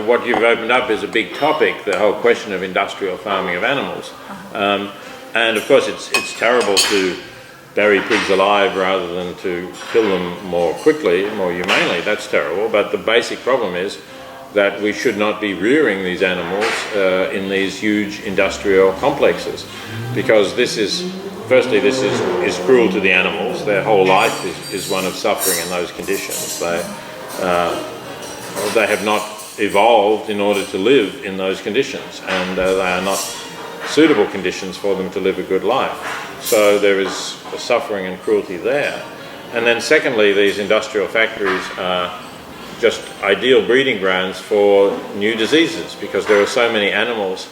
what you've opened up is a big topic, the whole question of industrial farming of animals. And of course it's terrible to bury pigs alive rather than to kill them more quickly, more humanely. That's terrible. But the basic problem is that we should not be rearing these animals in these huge industrial complexes, because this is, firstly, this is cruel to the animals. Their whole life is one of suffering in those conditions. They have not evolved in order to live in those conditions, and they are not suitable conditions for them to live a good life. So there is suffering and cruelty there. And then secondly, these industrial factories are just ideal breeding grounds for new diseases, because there are so many animals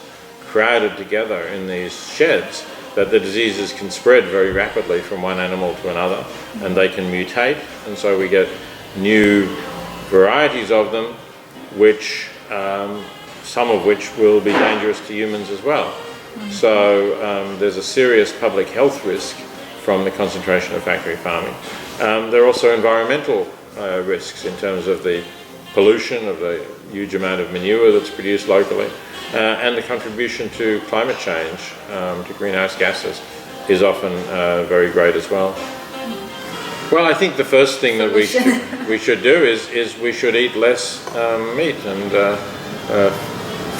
crowded together in these sheds that the diseases can spread very rapidly from one animal to another, and they can mutate, and so we get new varieties of them, which some of which will be dangerous to humans as well. So there's a serious public health risk from the concentration of factory farming. There are also environmental risks in terms of the pollution, of the huge amount of manure that's produced locally, and the contribution to climate change, to greenhouse gases, is often very great as well. Well, I think the first thing that we should do is we should eat less meat and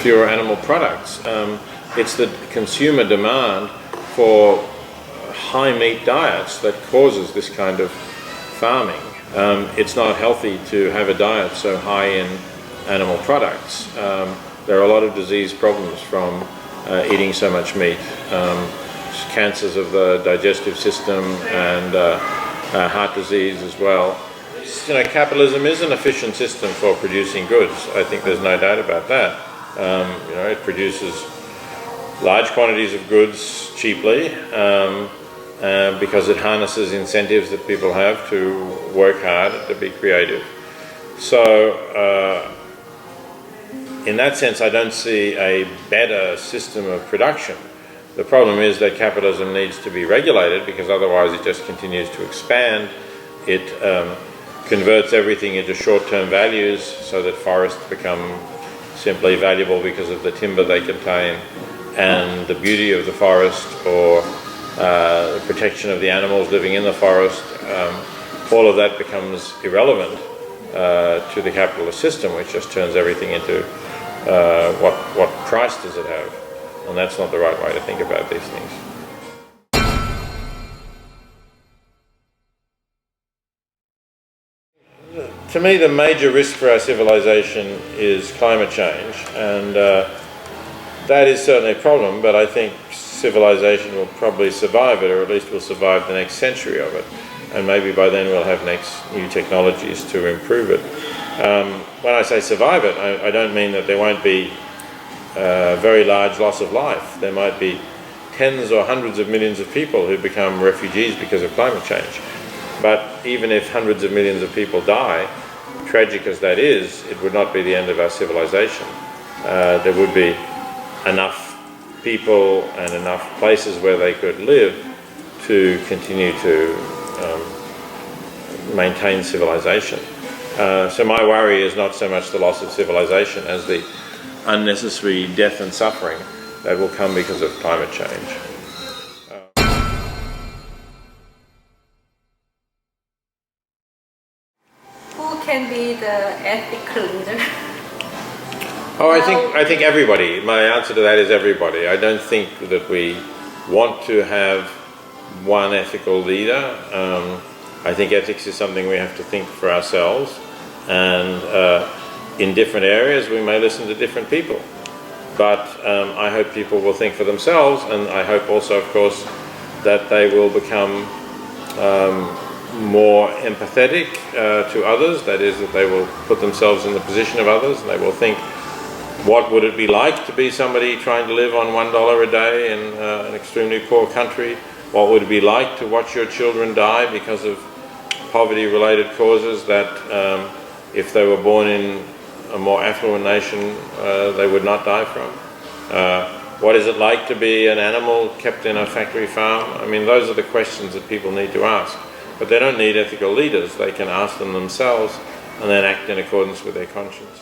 fewer animal products. It's the consumer demand for high meat diets that causes this kind of farming. It's not healthy to have a diet so high in animal products. There are a lot of disease problems from eating so much meat. Cancers of the digestive system and heart disease as well. You know, capitalism is an efficient system for producing goods. I think there's no doubt about that. You know, it produces large quantities of goods cheaply because it harnesses incentives that people have to work hard, to be creative. So in that sense, I don't see a better system of production. The problem is that capitalism needs to be regulated, because otherwise it just continues to expand. It converts everything into short-term values, so that forests become simply valuable because of the timber they contain and the beauty of the forest, or the protection of the animals living in the forest. All of that becomes irrelevant to the capitalist system, which just turns everything into what price does it have? And that's not the right way to think about these things. To me, the major risk for our civilization is climate change, and that is certainly a problem, but I think civilization will probably survive it, or at least will survive the next century of it, and maybe by then we'll have new technologies to improve it. When I say survive it, I don't mean that there won't be very large loss of life. There might be tens or hundreds of millions of people who become refugees because of climate change. But even if hundreds of millions of people die, tragic as that is, it would not be the end of our civilization. There would be enough people and enough places where they could live to continue to maintain civilization. So my worry is not so much the loss of civilization as the unnecessary death and suffering that will come because of climate change. Who can be the ethical leader? Oh, I think everybody. My answer to that is everybody. I don't think that we want to have one ethical leader. I think ethics is something we have to think for ourselves, and in different areas we may listen to different people. But I hope people will think for themselves, and I hope also, of course, that they will become more empathetic to others. That is, that they will put themselves in the position of others, and they will think, what would it be like to be somebody trying to live on $1 a day in an extremely poor country? What would it be like to watch your children die because of poverty-related causes that if they were born in a more affluent nation, they would not die from? What is it like to be an animal kept in a factory farm? I mean, those are the questions that people need to ask. But they don't need ethical leaders. They can ask them themselves and then act in accordance with their conscience.